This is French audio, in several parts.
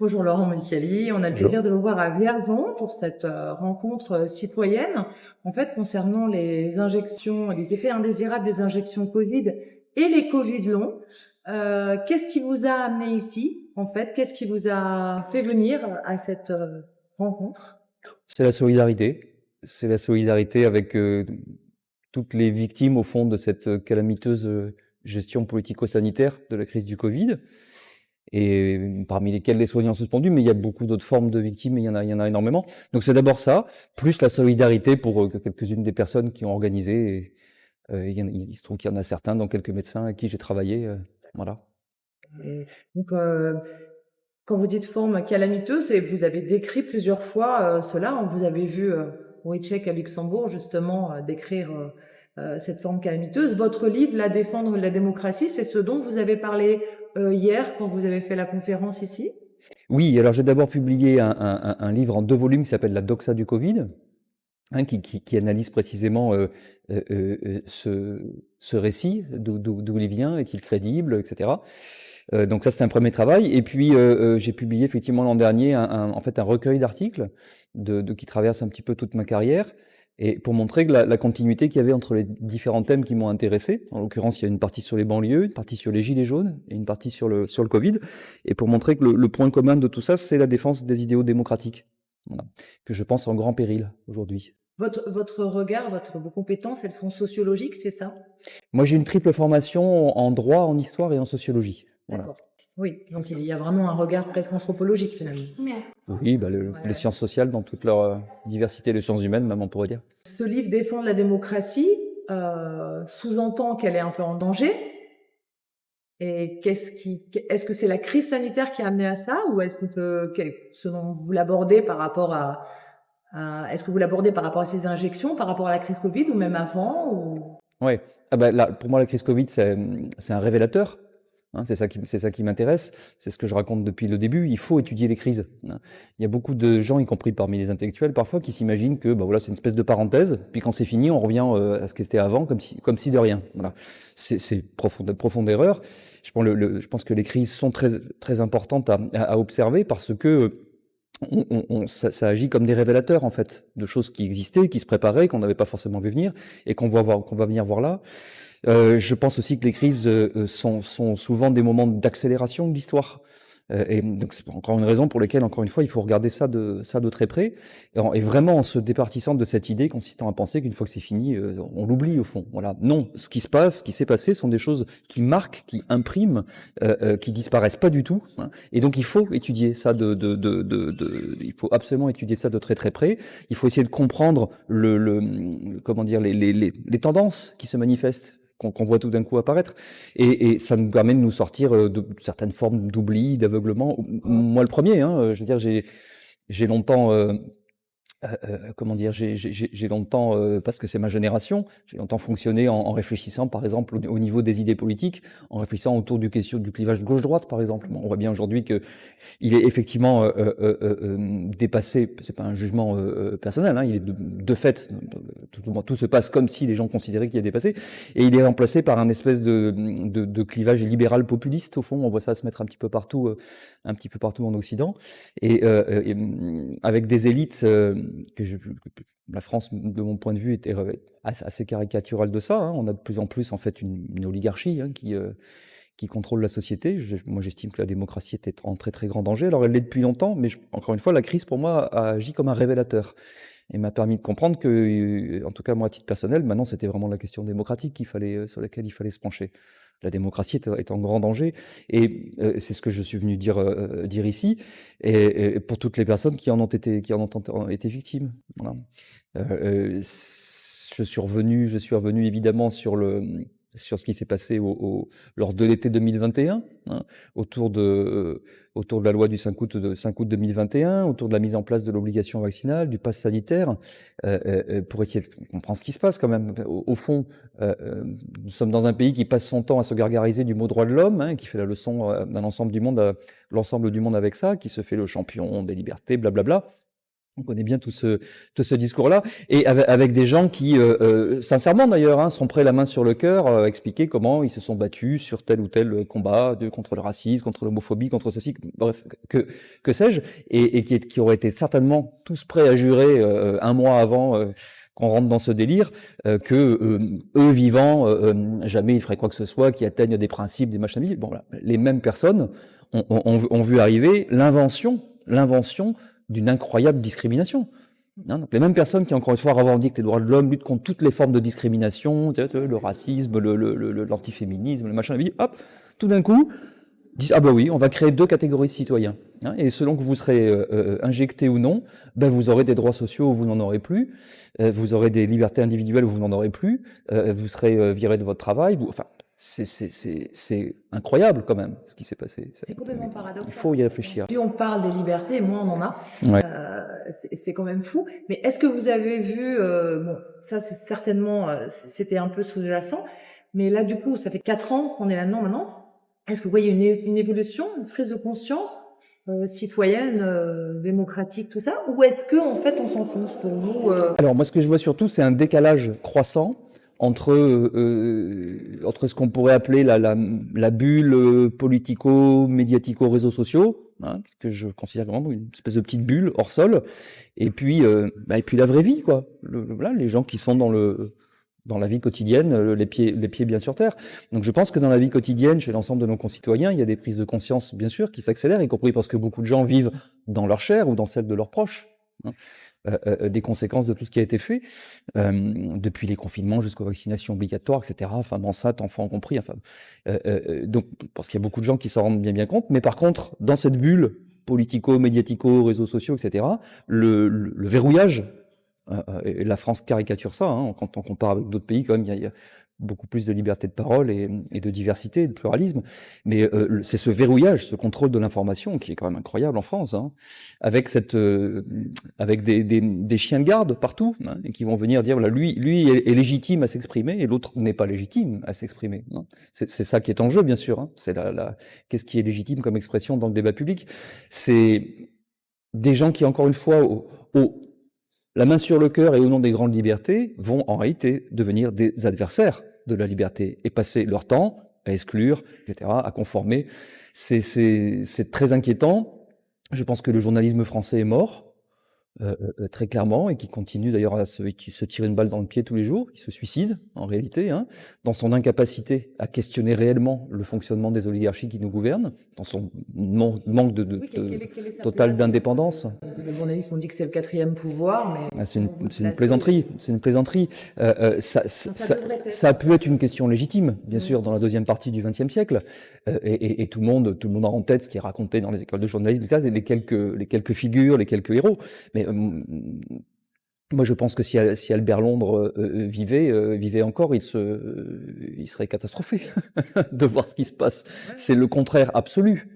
Bonjour Laurent Monicali, on a le Bonjour. plaisir de vous voir à Vierzon pour cette rencontre citoyenne. En fait, concernant les injections, les effets indésirables des injections Covid et les Covid longs, qu'est-ce qui vous a amené ici, en fait? Qu'est-ce qui vous a fait venir à cette rencontre? C'est la solidarité. C'est la solidarité avec toutes les victimes, au fond, de cette calamiteuse gestion politico-sanitaire de la crise du Covid, et parmi lesquelles les soignants suspendus, mais il y a beaucoup d'autres formes de victimes, et il y en a énormément. Donc c'est d'abord ça, plus la solidarité pour quelques-unes des personnes qui ont organisé. Et, il se trouve qu'il y en a certains, dont quelques médecins avec qui j'ai travaillé. Voilà. Et donc, quand vous dites forme calamiteuse, et vous avez décrit plusieurs fois cela, on vous avez vu Wojciech à Luxembourg justement décrire cette forme calamiteuse. Votre livre, La défendre la démocratie, c'est ce dont vous avez parlé hier quand vous avez fait la conférence ici. Oui, alors j'ai d'abord publié un livre en 2 volumes qui s'appelle La doxa du Covid, hein, qui analyse précisément ce récit, d'où il vient, est-il crédible, etc. Donc ça, c'est un premier travail. Et puis, j'ai publié effectivement l'an dernier en fait, un recueil d'articles qui traverse un petit peu toute ma carrière, et pour montrer que la continuité qu'il y avait entre les différents thèmes qui m'ont intéressé. En l'occurrence, il y a une partie sur les banlieues, une partie sur les gilets jaunes et une partie sur le Covid. Et pour montrer que le point commun de tout ça, c'est la défense des idéaux démocratiques. Voilà. Que je pense en grand péril aujourd'hui. Votre regard, vos compétences, elles sont sociologiques, c'est ça? Moi, j'ai une triple formation en droit, en histoire et en sociologie. Voilà. D'accord. Oui, donc il y a vraiment un regard presque anthropologique finalement. Oui, bah les Ouais. sciences sociales dans toute leur diversité, les sciences humaines, même on pourrait dire. Ce livre Défendre la démocratie sous-entend qu'elle est un peu en danger. Et est-ce que c'est la crise sanitaire qui a amené à ça, ou est-ce qu'on peut, selon vous l'abordez par rapport est-ce que vous l'abordez par rapport à ces injections, par rapport à la crise Covid, ou même avant, ou... Ouais. Ah bah là, pour moi, la crise Covid, c'est un révélateur. Hein, c'est ça qui m'intéresse. C'est ce que je raconte depuis le début. Il faut étudier les crises. Hein. Il y a beaucoup de gens, y compris parmi les intellectuels, parfois, qui s'imaginent que bah, voilà, c'est une espèce de parenthèse. Puis quand c'est fini, on revient à ce qui était avant, comme si de rien. Voilà. C'est profonde erreur. Je pense que les crises sont très, très importantes à observer parce que ça agit comme des révélateurs en fait de choses qui existaient, qui se préparaient, qu'on n'avait pas forcément vu venir et qu'on va venir voir là. Je pense aussi que les crises sont souvent des moments d'accélération de l'histoire. Et donc c'est encore une raison pour laquelle, encore une fois, il faut regarder ça de très près, et vraiment en se départissant de cette idée consistant à penser qu'une fois que c'est fini, on l'oublie au fond. Voilà. Non, ce qui se passe, ce qui s'est passé, sont des choses qui marquent, qui impriment, qui disparaissent pas du tout. Hein. Et donc il faut étudier ça il faut absolument étudier ça de très très près. Il faut essayer de comprendre comment dire, les tendances qui se manifestent, qu'on voit tout d'un coup apparaître. Et ça nous permet de nous sortir de certaines formes d'oubli, d'aveuglement. Moi, le premier, hein, je veux dire, j'ai longtemps comment dire, j'ai longtemps, parce que c'est ma génération, j'ai longtemps fonctionné en réfléchissant, par exemple, au niveau des idées politiques, en réfléchissant autour du clivage gauche-droite, par exemple. Bon, on voit bien aujourd'hui que il est effectivement dépassé. C'est pas un jugement personnel, hein, il est de fait, tout se passe comme si les gens considéraient qu'il est dépassé, et il est remplacé par un espèce de clivage libéral populiste. Au fond, on voit ça se mettre un petit peu partout en Occident, et avec des élites la France, de mon point de vue, était assez caricaturale de ça. Hein. On a de plus en plus en fait une oligarchie, hein, qui contrôle la société. Moi, j'estime que la démocratie était en très très grand danger. Alors, elle l'est depuis longtemps, mais encore une fois, la crise pour moi a agi comme un révélateur et m'a permis de comprendre que, en tout cas moi à titre personnel, maintenant c'était vraiment la question démocratique sur laquelle il fallait se pencher. La démocratie est en grand danger, et c'est ce que je suis venu dire ici, et pour toutes les personnes qui en ont été victimes. Voilà. Je suis revenu évidemment sur ce qui s'est passé lors de l'été 2021, hein, autour de la loi du 5 août 2021, autour de la mise en place de l'obligation vaccinale, du pass sanitaire, pour essayer de comprendre ce qui se passe quand même. Au fond, nous sommes dans un pays qui passe son temps à se gargariser du mot droit de l'homme, hein, qui fait la leçon d'un l'ensemble du monde avec ça, qui se fait le champion des libertés, blablabla. On connaît bien tout ce discours-là, et avec des gens qui, sincèrement d'ailleurs, hein, sont prêts la main sur le cœur à expliquer comment ils se sont battus sur tel ou tel combat contre le racisme, contre l'homophobie, contre ceci, bref, que sais-je, et qui auraient été certainement tous prêts à jurer un mois avant qu'on rentre dans ce délire, que eux vivants, jamais ils feraient quoi que ce soit qui atteigne des principes, des machins. Bon, voilà. Les mêmes personnes ont vu arriver l'invention d'une incroyable discrimination. Hein, donc les mêmes personnes qui, encore une fois, revendiquent les droits de l'homme, luttent contre toutes les formes de discrimination, le racisme, l'antiféminisme, le machin, hop, tout d'un coup, disent ah bah oui, on va créer 2 catégories de citoyens. Hein, et selon que vous serez injecté ou non, ben vous aurez des droits sociaux ou vous n'en aurez plus, vous aurez des libertés individuelles ou vous n'en aurez plus, vous serez viré de votre travail. Enfin, c'est incroyable quand même ce qui s'est passé. C'est complètement paradoxal. Il faut y réfléchir. Plus on parle des libertés, moins on en a. Ouais. C'est quand même fou. Mais est-ce que vous avez vu, bon, ça c'est certainement, c'était un peu sous-jacent, mais là du coup, ça fait 4 ans qu'on est là-dedans maintenant. Est-ce que vous voyez une évolution, une prise de conscience citoyenne, démocratique, tout ça, ou est-ce que en fait on s'en fout pour vous Alors moi, ce que je vois surtout, c'est un décalage croissant entre ce qu'on pourrait appeler la bulle politico-médiatico-réseaux sociaux, hein, que je considère vraiment une espèce de petite bulle hors sol, et puis la vraie vie, quoi. Voilà, les gens qui sont dans la vie quotidienne, les pieds bien sur terre. Donc je pense que dans la vie quotidienne, chez l'ensemble de nos concitoyens, il y a des prises de conscience, bien sûr, qui s'accélèrent, y compris parce que beaucoup de gens vivent dans leur chair ou dans celle de leurs proches, hein, des conséquences de tout ce qui a été fait, depuis les confinements jusqu'aux vaccinations obligatoires, etc., femmes enceintes, enfants compris, enfin, donc, parce qu'il y a beaucoup de gens qui s'en rendent bien compte, mais par contre, dans cette bulle politico, médiatico, réseaux sociaux, etc., le verrouillage, et la France caricature ça, hein, quand on compare avec d'autres pays, quand même, il y a beaucoup plus de liberté de parole et de diversité, de pluralisme. Mais c'est ce verrouillage, ce contrôle de l'information qui est quand même incroyable en France, hein, avec avec des chiens de garde partout, hein, et qui vont venir dire voilà, lui est légitime à s'exprimer et l'autre n'est pas légitime à s'exprimer. Hein. C'est ça qui est en jeu, bien sûr. Hein. C'est qu'est-ce qui est légitime comme expression dans le débat public. C'est des gens qui, encore une fois, la main sur le cœur et au nom des grandes libertés, vont en réalité devenir des adversaires de la liberté et passer leur temps à exclure, etc., à conformer. C'est très inquiétant. Je pense que le journalisme français est mort, très clairement, et qui continue d'ailleurs à se tirer une balle dans le pied tous les jours. Il se suicide, en réalité, hein, dans son incapacité à questionner réellement le fonctionnement des oligarchies qui nous gouvernent, dans son manque total d'indépendance. Le journalisme, on dit que c'est le 4e pouvoir, mais... C'est une plaisanterie. C'est une plaisanterie. Ça a pu être une question légitime, bien sûr, dans la deuxième partie du XXe siècle. Et tout le monde a en tête ce qui est raconté dans les écoles de journalisme, ça, les quelques figures, les quelques héros. Mais moi, je pense que si Albert Londres vivait encore, il serait catastrophé de voir ce qui se passe. C'est le contraire absolu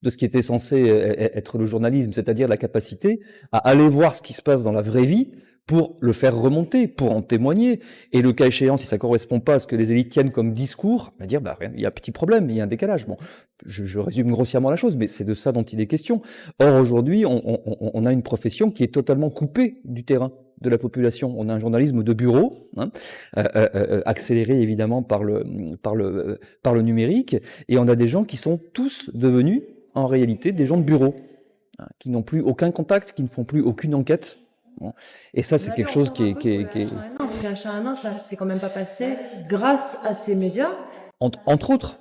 de ce qui était censé être le journalisme, c'est-à-dire la capacité à aller voir ce qui se passe dans la vraie vie pour le faire remonter, pour en témoigner. Et le cas échéant, si ça correspond pas à ce que les élites tiennent comme discours, on va dire, il y a un petit problème, il y a un décalage. Bon, je résume grossièrement la chose, mais c'est de ça dont il est question. Or, aujourd'hui, on a une profession qui est totalement coupée du terrain de la population. On a un journalisme de bureau, hein, accéléré évidemment par le numérique, et on a des gens qui sont tous devenus, en réalité, des gens de bureau, hein, qui n'ont plus aucun contact, qui ne font plus aucune enquête. Bon. Et ça, c'est quelque chose qui est... Parce qu'un chat à un an, ça c'est quand même pas passé grâce à ces médias. Entre autres.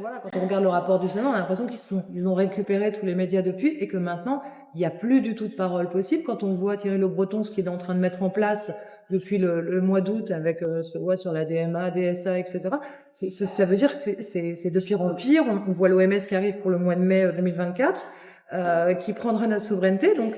Voilà, quand on regarde le rapport du Sénat, on a l'impression qu'ils ont récupéré tous les médias depuis et que maintenant, il n'y a plus du tout de parole possible. Quand on voit Thierry Le Breton, ce qu'il est en train de mettre en place depuis le mois d'août avec ce voit sur la DMA, DSA, etc. Ça veut dire que c'est de pire en pire. On voit l'OMS qui arrive pour le mois de mai 2024, qui prendra notre souveraineté. Donc,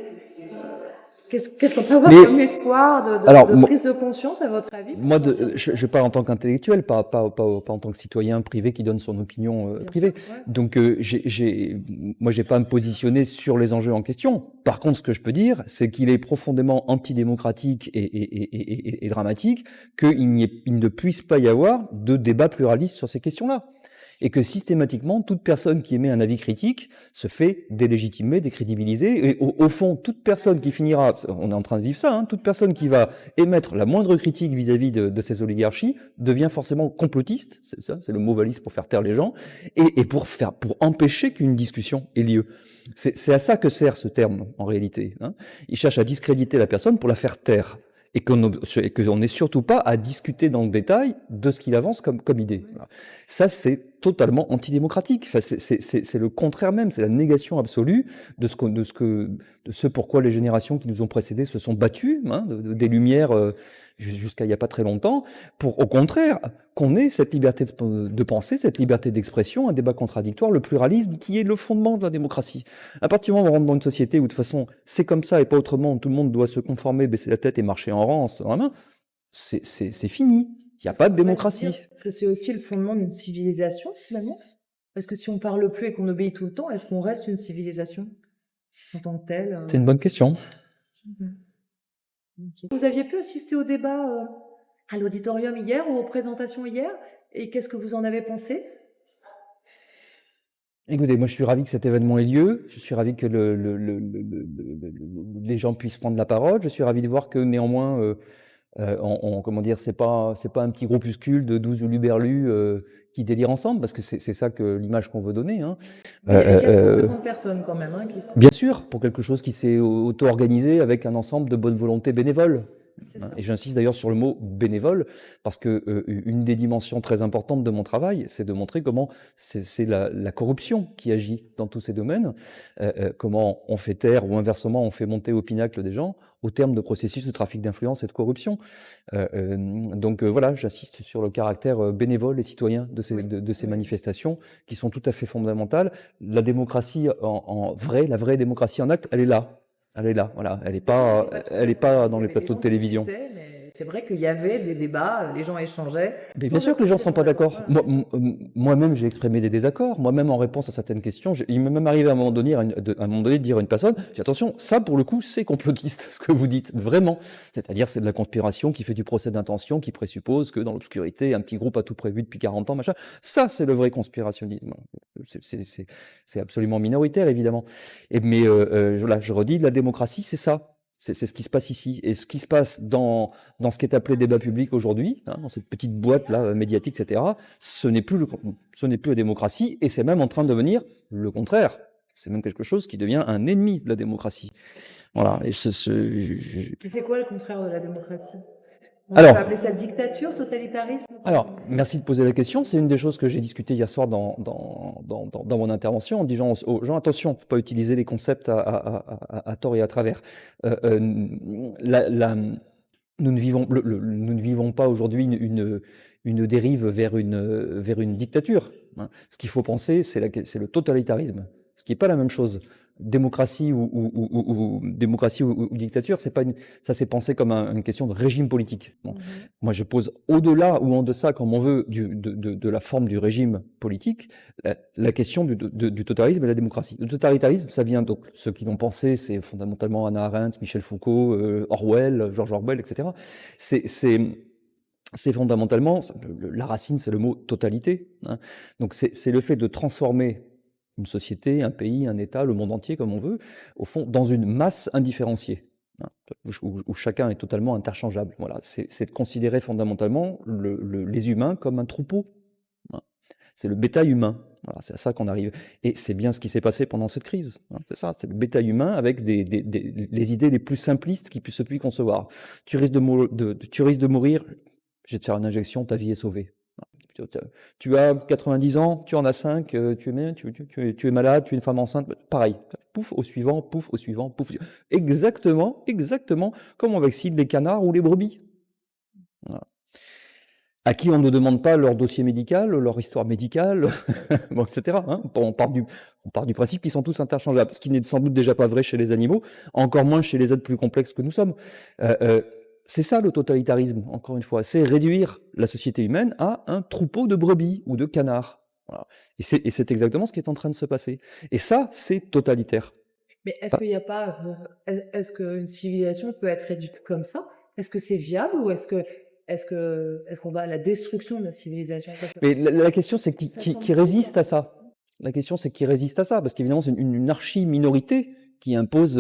qu'est-ce qu'on peut avoir comme espoir de prise de conscience, à votre avis? Moi, je parle en tant qu'intellectuel, pas en tant que citoyen privé qui donne son opinion privée. Donc, moi, j'ai pas à me positionner sur les enjeux en question. Par contre, ce que je peux dire, c'est qu'il est profondément antidémocratique et dramatique qu'il ne puisse pas y avoir de débat pluraliste sur ces questions-là. et que systématiquement, toute personne qui émet un avis critique se fait délégitimer, décrédibiliser, et au fond, toute personne qui finira, on est en train de vivre ça, hein, toute personne qui va émettre la moindre critique vis-à-vis de ces oligarchies devient forcément complotiste, c'est ça, c'est le mot valise pour faire taire les gens, et pour empêcher qu'une discussion ait lieu. C'est à ça que sert ce terme, en réalité, hein. Il cherche à discréditer la personne pour la faire taire. Et qu'on n'est surtout pas à discuter dans le détail de ce qu'il avance comme idée. Voilà. Ça, c'est totalement antidémocratique. Enfin, c'est le contraire même, c'est la négation absolue de ce pourquoi les générations qui nous ont précédés se sont battues, hein, des Lumières jusqu'à il n'y a pas très longtemps, pour au contraire qu'on ait cette liberté de penser, cette liberté d'expression, un débat contradictoire, le pluralisme qui est le fondement de la démocratie. À partir du moment où on rentre dans une société où de toute façon c'est comme ça et pas autrement, tout le monde doit se conformer, baisser la tête et marcher en rang, dans la main, c'est fini. Il n'y a pas de démocratie. Que c'est aussi le fondement d'une civilisation finalement. Parce que si on parle plus et qu'on obéit tout le temps, est-ce qu'on reste une civilisation en tant que telle C'est une bonne question. Okay. Vous aviez pu assister au débat à l'auditorium hier ou aux présentations hier, et qu'est-ce que vous en avez pensé? Écoutez, moi je suis ravi que cet événement ait lieu, je suis ravi que les gens puissent prendre la parole, je suis ravi de voir que néanmoins, comment dire, c'est pas un petit groupuscule de 12 huluberlus qui délirent ensemble, parce que c'est ça que l'image qu'on veut donner. Hein. Il y a 450 personnes quand même. Hein, qui sont... Bien sûr, pour quelque chose qui s'est auto-organisé avec un ensemble de bonne volonté bénévoles. Et j'insiste d'ailleurs sur le mot bénévole, parce que une des dimensions très importantes de mon travail, c'est de montrer comment c'est la corruption qui agit dans tous ces domaines, comment on fait taire ou inversement on fait monter au pinacle des gens au terme de processus de trafic d'influence et de corruption. Donc voilà, j'insiste sur le caractère bénévole et citoyen de ces manifestations qui sont tout à fait fondamentales. La démocratie la vraie démocratie en acte, elle est là. Elle est là, voilà. Elle est pas dans les plateaux de télévision. C'est vrai qu'il y avait des débats, les gens échangeaient. Mais bien sûr que les gens ne sont pas d'accord. Moi-même, j'ai exprimé des désaccords. Moi-même, en réponse à certaines questions, il m'est même arrivé à un moment donné de dire à une personne, attention, ça, pour le coup, c'est complotiste, ce que vous dites, vraiment. C'est-à-dire, c'est de la conspiration qui fait du procès d'intention, qui présuppose que dans l'obscurité, un petit groupe a tout prévu depuis 40 ans, machin. Ça, c'est le vrai conspirationnisme. C'est absolument minoritaire, évidemment. Mais là, je redis, la démocratie, c'est ça. C'est ce qui se passe ici. Et ce qui se passe dans ce qui est appelé débat public aujourd'hui, hein, dans cette petite boîte-là, médiatique, etc., ce n'est plus la démocratie, et c'est même en train de devenir le contraire. C'est même quelque chose qui devient un ennemi de la démocratie. Voilà. Et c'est quoi le contraire de la démocratie? On peut appeler ça dictature, totalitarisme? Alors, merci de poser la question. C'est une des choses que j'ai discuté hier soir dans mon intervention, en disant aux gens, attention, faut pas utiliser les concepts à tort et à travers. Nous ne vivons pas aujourd'hui une dérive vers une dictature. Hein. Ce qu'il faut penser, c'est le totalitarisme, ce qui n'est pas la même chose. Démocratie ou dictature, ça c'est pensé comme une question de régime politique. Bon. Moi, je pose au-delà ou en deçà, comme on veut, de la forme du régime politique, la question du totalitarisme et de la démocratie. Le totalitarisme, ça vient donc, ceux qui l'ont pensé, c'est fondamentalement Hannah Arendt, Michel Foucault, George Orwell, etc. C'est fondamentalement, la racine, c'est le mot totalité. Hein. Donc c'est le fait de transformer une société, un pays, un État, le monde entier, comme on veut, au fond, dans une masse indifférenciée, hein, où chacun est totalement interchangeable. Voilà, c'est de considérer fondamentalement les humains comme un troupeau. Hein. C'est le bétail humain. Voilà, c'est à ça qu'on arrive. Et c'est bien ce qui s'est passé pendant cette crise. Hein, c'est ça, c'est le bétail humain avec les idées les plus simplistes qui puissent concevoir. Tu risques de mourir, je vais te faire une injection, ta vie est sauvée. Tu as 90 ans, tu en as 5, tu es malade, tu es une femme enceinte, pareil, pouf au suivant, pouf au suivant, pouf. Exactement comme on vaccine les canards ou les brebis. Voilà. À qui on ne demande pas leur dossier médical, leur histoire médicale, bon, etc. Hein. On part du principe qu'ils sont tous interchangeables, ce qui n'est sans doute déjà pas vrai chez les animaux, encore moins chez les êtres plus complexes que nous sommes. C'est ça le totalitarisme, encore une fois, c'est réduire la société humaine à un troupeau de brebis ou de canards. Voilà. Et c'est exactement ce qui est en train de se passer. Et ça, c'est totalitaire. Mais est-ce qu'il n'y a pas, est-ce qu'une civilisation peut être réduite comme ça? Est-ce que c'est viable ou est-ce est-ce qu'on va à la destruction de la civilisation? Mais la question, c'est Ça semble qui résiste à ça. La question, c'est qui résiste à ça, parce qu'évidemment, c'est une archi-minorité qui impose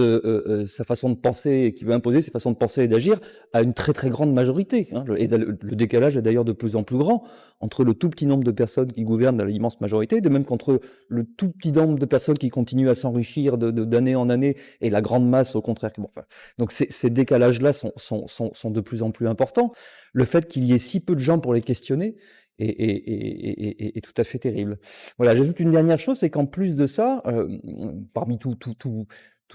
sa façon de penser, qui veut imposer ses façons de penser et d'agir à une très très grande majorité. Hein. Et le décalage est d'ailleurs de plus en plus grand entre le tout petit nombre de personnes qui gouvernent l'immense majorité, de même qu'entre le tout petit nombre de personnes qui continuent à s'enrichir d'année en année et la grande masse au contraire. Bon, enfin, donc ces décalages-là sont de plus en plus importants. Le fait qu'il y ait si peu de gens pour les questionner est tout à fait terrible. Voilà, j'ajoute une dernière chose, c'est qu'en plus de ça, parmi tous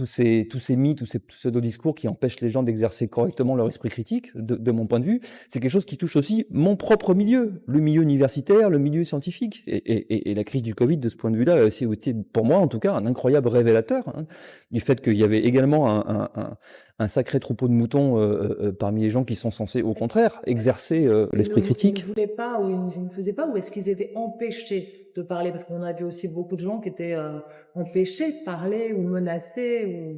ces mythes, tous ces pseudo-discours qui empêchent les gens d'exercer correctement leur esprit critique, de mon point de vue, c'est quelque chose qui touche aussi mon propre milieu, le milieu universitaire, le milieu scientifique. Et la crise du Covid, de ce point de vue-là, a aussi été, pour moi en tout cas, un incroyable révélateur hein, du fait qu'il y avait également un sacré troupeau de moutons parmi les gens qui sont censés, au contraire, exercer l'esprit critique. Ils ne voulaient pas ou ils ne faisaient pas, ou est-ce qu'ils étaient empêchés de parler? Parce qu'on a vu aussi beaucoup de gens qui étaient empêchés de parler ou menacés.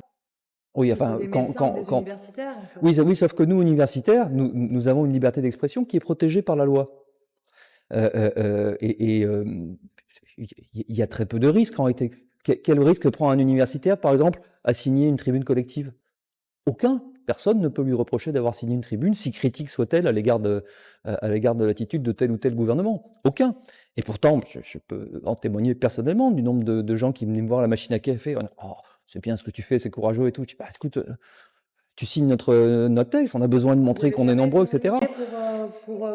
Oui, enfin, Des universitaires. Oui, sauf que nous, universitaires, nous avons une liberté d'expression qui est protégée par la loi. Il y a très peu de risques en réalité. Quel risque prend un universitaire, par exemple, à signer une tribune collective? Aucun. Personne ne peut lui reprocher d'avoir signé une tribune, si critique soit-elle à l'égard de l'attitude de tel ou tel gouvernement. Aucun. Et pourtant, je peux en témoigner personnellement du nombre de gens qui venaient me voir à la machine à café. Oh, c'est bien ce que tu fais, c'est courageux et tout. Je dis, bah, écoute, tu signes notre texte, on a besoin de montrer qu'on est nombreux, etc. Pour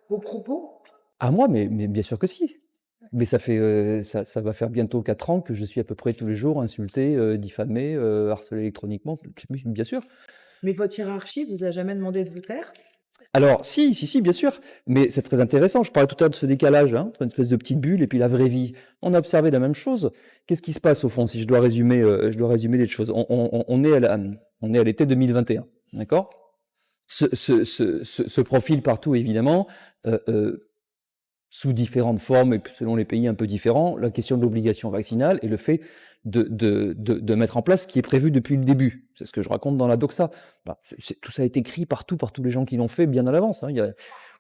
vos propos? À moi, mais bien sûr que si. Mais ça va faire bientôt 4 ans que je suis à peu près tous les jours insulté, diffamé, harcelé électroniquement, bien sûr. Mais votre hiérarchie vous a jamais demandé de vous taire? Alors, si, bien sûr, mais c'est très intéressant. Je parlais tout à l'heure de ce décalage, hein, entre une espèce de petite bulle et puis la vraie vie. On a observé la même chose. Qu'est-ce qui se passe au fond, si je dois résumer les choses? On est à l'été 2021, d'accord? Ce profil partout, évidemment, sous différentes formes et selon les pays un peu différents, la question de l'obligation vaccinale et le fait de mettre en place ce qui est prévu depuis le début. C'est ce que je raconte dans la doxa. Bah, tout ça a été écrit par tous les gens qui l'ont fait bien à l'avance. Hein. Il n'y a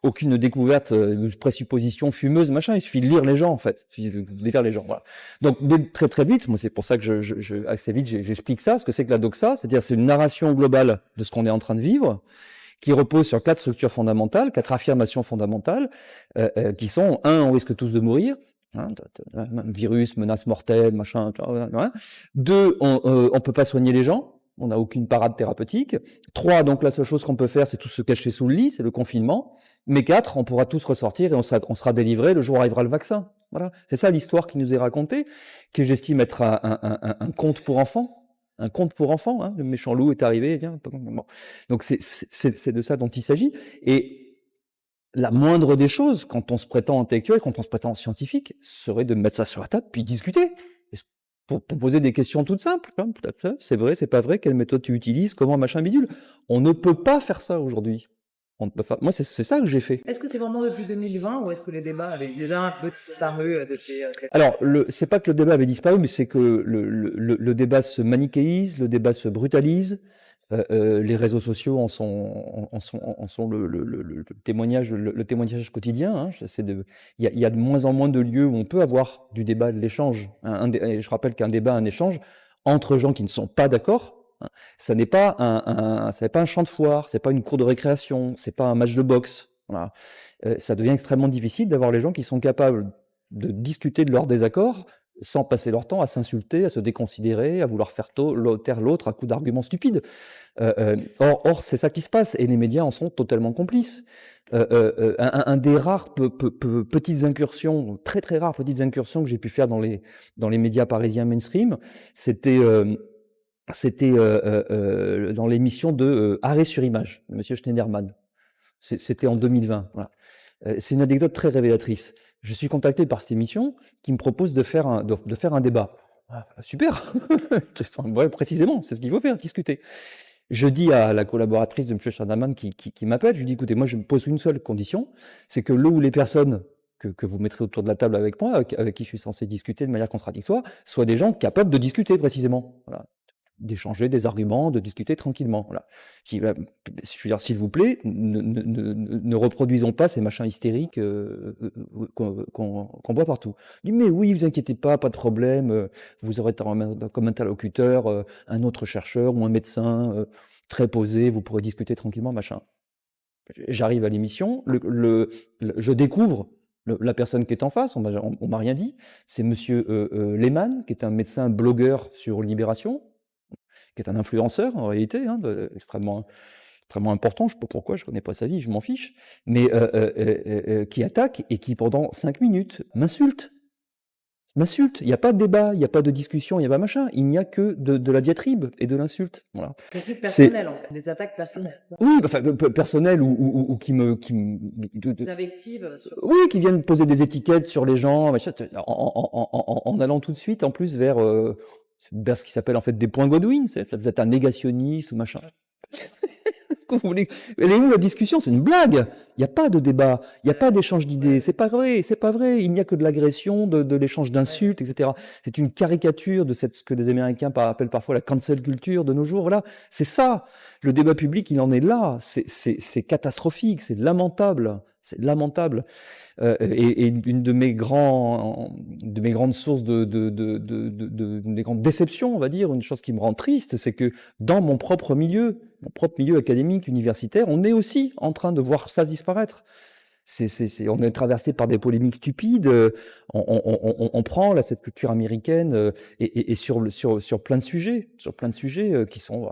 aucune découverte, présupposition fumeuse, machin. Il suffit de lire les gens, en fait. Il suffit de lire les gens. Voilà. Donc, très très vite, moi c'est pour ça que assez vite j'explique ça, ce que c'est que la doxa, c'est-à-dire c'est une narration globale de ce qu'on est en train de vivre, qui repose sur 4 structures fondamentales, 4 affirmations fondamentales, qui sont, 1, on risque tous de mourir, hein, virus, menace mortelle, machin, 2, on peut pas soigner les gens, on n'a aucune parade thérapeutique, 3, donc la seule chose qu'on peut faire, c'est tous se cacher sous le lit, c'est le confinement, mais 4, on pourra tous ressortir et on sera délivrés, le jour où arrivera le vaccin. Voilà, c'est ça l'histoire qui nous est racontée, que j'estime être un conte pour enfants. Un conte pour enfants, hein, le méchant loup est arrivé, viens. Bon. Donc c'est de ça dont il s'agit. Et la moindre des choses, quand on se prétend intellectuel, quand on se prétend scientifique, serait de mettre ça sur la table puis discuter. Pour poser des questions toutes simples. Hein. C'est vrai, c'est pas vrai, quelle méthode tu utilises, comment machin bidule. On ne peut pas faire ça aujourd'hui. On ne peut pas. Moi, c'est ça que j'ai fait. Est-ce que c'est vraiment depuis 2020 ou est-ce que les débats avaient déjà un peu disparu depuis Alors, c'est pas que le débat avait disparu, mais c'est que le débat se manichéise, le débat se brutalise. Les réseaux sociaux en sont le témoignage quotidien. Hein. Il y a de moins en moins de lieux où on peut avoir du débat, de l'échange. Je rappelle qu'un débat, un échange entre gens qui ne sont pas d'accord, hein, ça n'est pas un champ de foire, c'est pas une cour de récréation, c'est pas un match de boxe. Voilà. Ça devient extrêmement difficile d'avoir les gens qui sont capables de discuter de leurs désaccords sans passer leur temps à s'insulter, à se déconsidérer, à vouloir faire taire l'autre à coups d'arguments stupides. Or, c'est ça qui se passe, et les médias en sont totalement complices. Un des rares petites incursions, très très rares petites incursions que j'ai pu faire dans les médias parisiens mainstream, c'était dans l'émission de Arrêt sur image, de Monsieur Schneiderman. C'était en 2020. Voilà. C'est une anecdote très révélatrice. Je suis contacté par cette émission qui me propose de faire un débat. Ah, super. Ouais, précisément, c'est ce qu'il faut faire, discuter. Je dis à la collaboratrice de M. Schneiderman qui m'appelle, je lui dis, écoutez, moi je me pose une seule condition, c'est que le ou les personnes que vous mettrez autour de la table avec moi, avec qui je suis censé discuter de manière contradictoire, soient des gens capables de discuter précisément. Voilà. d'échanger des arguments, de discuter tranquillement. Voilà. Je veux dire, s'il vous plaît, ne reproduisons pas ces machins hystériques qu'on voit partout. Il dit, mais oui, vous inquiétez pas, pas de problème, vous aurez comme interlocuteur un autre chercheur ou un médecin très posé, vous pourrez discuter tranquillement, machin. J'arrive à l'émission, je découvre la personne qui est en face, on m'a rien dit, c'est monsieur Lehmann, qui est un médecin blogueur sur Libération, qui est un influenceur en réalité, hein, extrêmement important, je sais pas pourquoi, je connais pas sa vie, je m'en fiche, mais qui attaque et qui pendant 5 minutes m'insulte. Il n'y a pas de débat, il n'y a pas de discussion, il n'y a pas machin, il n'y a que de la diatribe et de l'insulte. Voilà. Des trucs C'est personnels, en fait, des attaques personnelles. oui, enfin personnel ou qui me Des invectives sur... oui, qui viennent poser des étiquettes sur les gens, machin, en allant tout de suite en plus vers ce qui s'appelle en fait des points Godwin, vous êtes un négationniste ou machin. Vous voulez... Elle est où la discussion? C'est une blague. Il n'y a pas de débat, il n'y a pas d'échange d'idées. C'est pas vrai, c'est pas vrai. Il n'y a que de l'agression, de l'échange d'insultes, etc. C'est une caricature de ce que les Américains appellent parfois la cancel culture de nos jours. Voilà, c'est ça. Le débat public, il en est là. C'est catastrophique, c'est lamentable. C'est lamentable. Et une de mes grandes sources des grandes déceptions, on va dire, une chose qui me rend triste, c'est que dans mon propre milieu académique, universitaire, on est aussi en train de voir ça disparaître. On est traversé par des polémiques stupides. On prend là cette culture américaine et sur plein de sujets, qui sont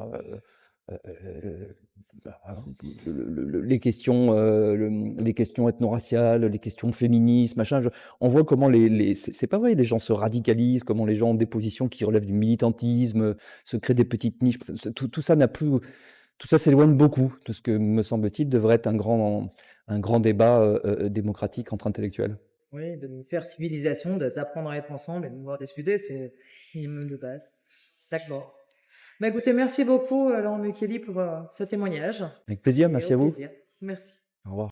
les questions ethno-raciales, les questions féministes, machin. On voit comment c'est pas vrai, les gens se radicalisent, comment les gens ont des positions qui relèvent du militantisme, se créent des petites niches. Tout ça n'a plus, tout ça s'éloigne beaucoup de ce que, me semble-t-il, devrait être un grand débat démocratique entre intellectuels. Oui, de nous faire civilisation, d'apprendre à être ensemble et de pouvoir discuter, c'est minimum de base. D'accord. Bah écoutez, merci beaucoup, Laurent Mukeli, pour ce témoignage. Avec plaisir, Et merci au à vous. plaisir. Merci. Au revoir.